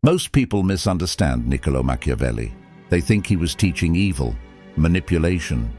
Most people misunderstand Niccolò Machiavelli. They think he was teaching evil, manipulation,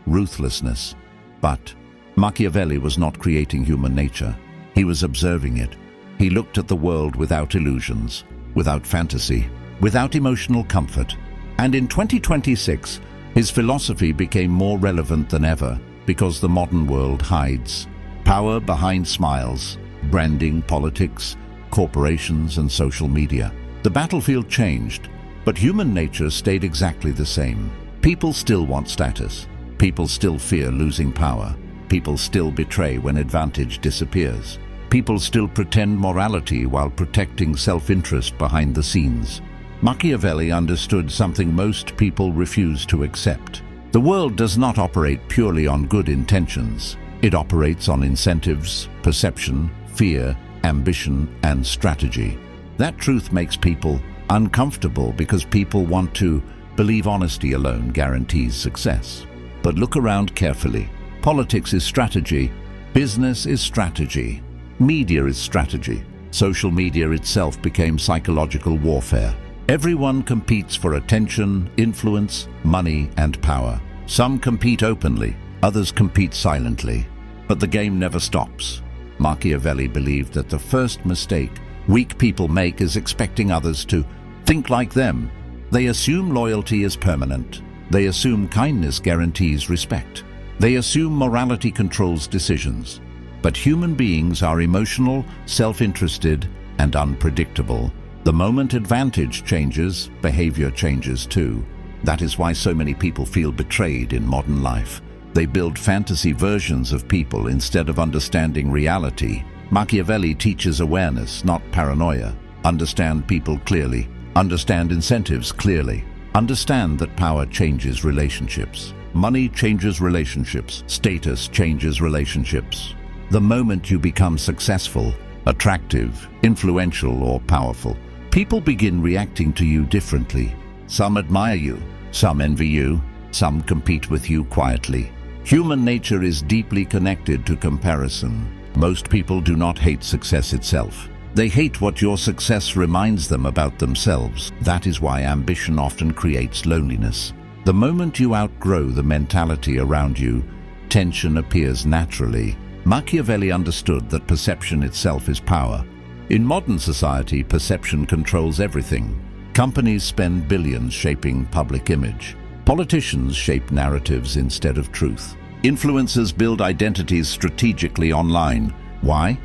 ruthlessness. But Machiavelli was not creating human nature. He was observing it. He looked at the world without illusions, without fantasy, without emotional comfort. And in 2026, his philosophy became more relevant than ever because the modern world hides power behind smiles, branding, politics, corporations, and social media. The battlefield changed, but human nature stayed exactly the same. People still want status. People still fear losing power. People still betray when advantage disappears. People still pretend morality while protecting self-interest behind the scenes. Machiavelli understood something most people refuse to accept. The world does not operate purely on good intentions. It operates on incentives, perception, fear, ambition, and strategy. That truth makes people uncomfortable because people want to believe honesty alone guarantees success. But look around carefully. Politics is strategy. Business is strategy. Media is strategy. Social media itself became psychological warfare. Everyone competes for attention, influence, money, and power. Some compete openly, others compete silently. But the game never stops. Machiavelli believed that the first mistake weak people make is expecting others to think like them. They assume loyalty is permanent. They assume kindness guarantees respect. They assume morality controls decisions. But human beings are emotional, self-interested, and unpredictable. The moment advantage changes, behavior changes too. That is why so many people feel betrayed in modern life. They build fantasy versions of people instead of understanding reality. Machiavelli teaches awareness, not paranoia. Understand people clearly. Understand incentives clearly. Understand that power changes relationships. Money changes relationships. Status changes relationships. The moment you become successful, attractive, influential, or powerful, people begin reacting to you differently. Some admire you, some envy you, some compete with you quietly. Human nature is deeply connected to comparison. Most people do not hate success itself. They hate what your success reminds them about themselves. That is why ambition often creates loneliness. The moment you outgrow the mentality around you, tension appears naturally. Machiavelli understood that perception itself is power. In modern society, perception controls everything. Companies spend billions shaping public image. Politicians shape narratives instead of truth. Influencers build identities strategically online. Why?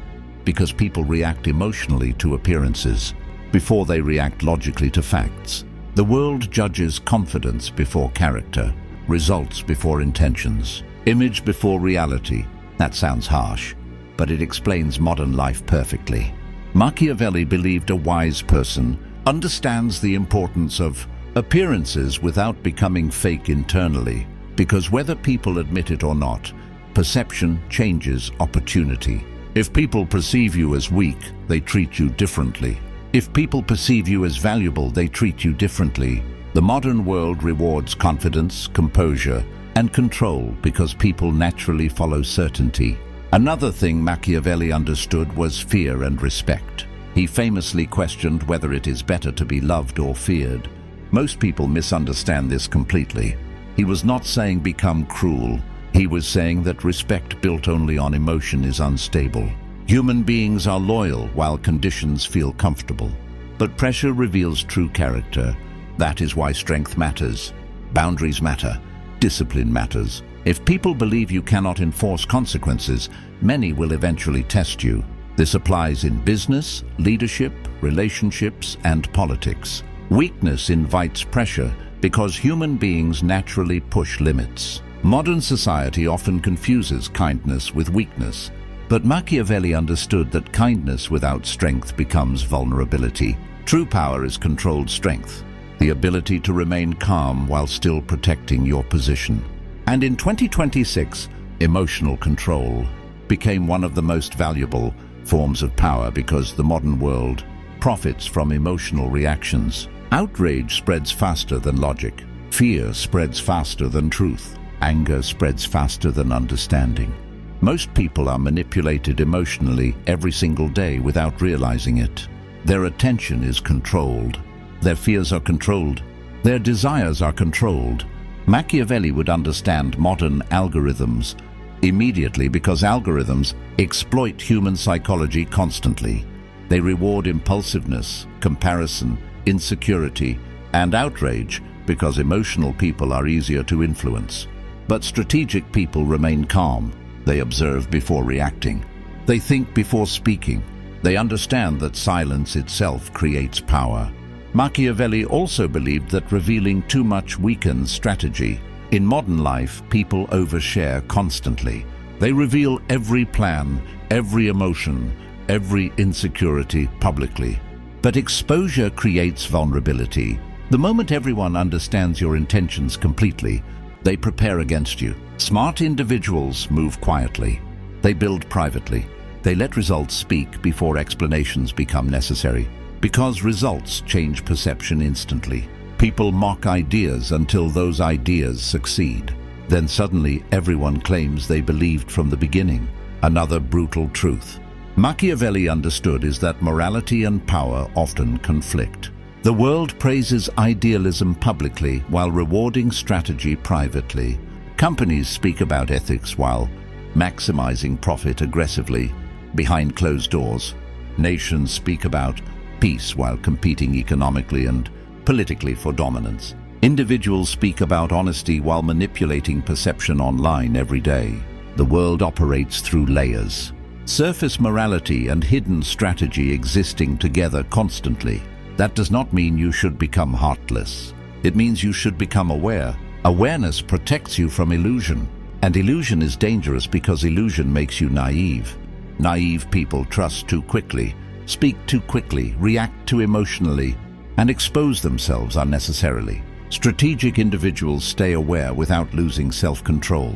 Because people react emotionally to appearances before they react logically to facts. The world judges confidence before character, results before intentions, image before reality. That sounds harsh, but it explains modern life perfectly. Machiavelli believed a wise person understands the importance of appearances without becoming fake internally, because whether people admit it or not, perception changes opportunity. If people perceive you as weak, they treat you differently. If people perceive you as valuable, they treat you differently. The modern world rewards confidence, composure, and control because people naturally follow certainty. Another thing Machiavelli understood was fear and respect. He famously questioned whether it is better to be loved or feared. Most people misunderstand this completely. He was not saying become cruel. He was saying that respect built only on emotion is unstable. Human beings are loyal while conditions feel comfortable. But pressure reveals true character. That is why strength matters. Boundaries matter. Discipline matters. If people believe you cannot enforce consequences, many will eventually test you. This applies in business, leadership, relationships, and politics. Weakness invites pressure because human beings naturally push limits. Modern society often confuses kindness with weakness, but Machiavelli understood that kindness without strength becomes vulnerability. True power is controlled strength, the ability to remain calm while still protecting your position. And in 2026, emotional control became one of the most valuable forms of power because the modern world profits from emotional reactions. Outrage spreads faster than logic. Fear spreads faster than truth. Anger spreads faster than understanding. Most people are manipulated emotionally every single day without realizing it. Their attention is controlled. Their fears are controlled. Their desires are controlled. Machiavelli would understand modern algorithms immediately because algorithms exploit human psychology constantly. They reward impulsiveness, comparison, insecurity, and outrage because emotional people are easier to influence. But strategic people remain calm. They observe before reacting. They think before speaking. They understand that silence itself creates power. Machiavelli also believed that revealing too much weakens strategy. In modern life, people overshare constantly. They reveal every plan, every emotion, every insecurity publicly. But exposure creates vulnerability. The moment everyone understands your intentions completely, they prepare against you. Smart individuals move quietly. They build privately. They let results speak before explanations become necessary. Because results change perception instantly. People mock ideas until those ideas succeed. Then suddenly everyone claims they believed from the beginning. Another brutal truth Machiavelli understood is that morality and power often conflict. The world praises idealism publicly while rewarding strategy privately. Companies speak about ethics while maximizing profit aggressively behind closed doors. Nations speak about peace while competing economically and politically for dominance. Individuals speak about honesty while manipulating perception online every day. The world operates through layers. Surface morality and hidden strategy existing together constantly. That does not mean you should become heartless. It means you should become aware. Awareness protects you from illusion. And illusion is dangerous because illusion makes you naive. Naive people trust too quickly, speak too quickly, react too emotionally, and expose themselves unnecessarily. Strategic individuals stay aware without losing self-control.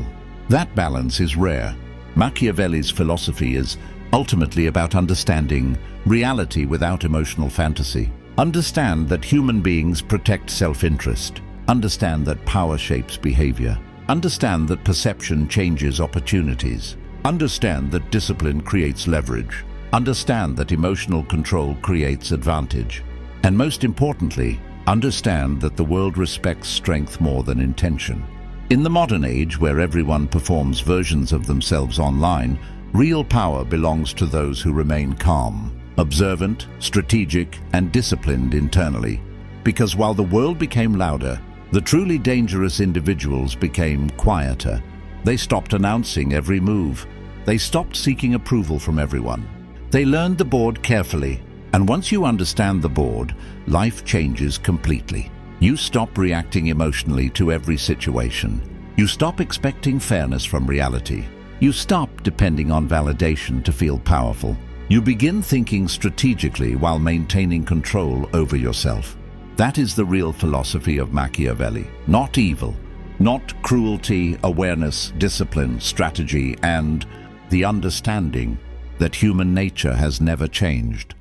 That balance is rare. Machiavelli's philosophy is ultimately about understanding reality without emotional fantasy. Understand that human beings protect self-interest. Understand that power shapes behavior. Understand that perception changes opportunities. Understand that discipline creates leverage. Understand that emotional control creates advantage. And most importantly, understand that the world respects strength more than intention. In the modern age, where everyone performs versions of themselves online, real power belongs to those who remain calm, observant, strategic, and disciplined internally. Because while the world became louder, the truly dangerous individuals became quieter. They stopped announcing every move. They stopped seeking approval from everyone. They learned the board carefully. And once you understand the board, life changes completely. You stop reacting emotionally to every situation. You stop expecting fairness from reality. You stop depending on validation to feel powerful. You begin thinking strategically while maintaining control over yourself. That is the real philosophy of Machiavelli. Not evil, not cruelty, awareness, discipline, strategy, and the understanding that human nature has never changed.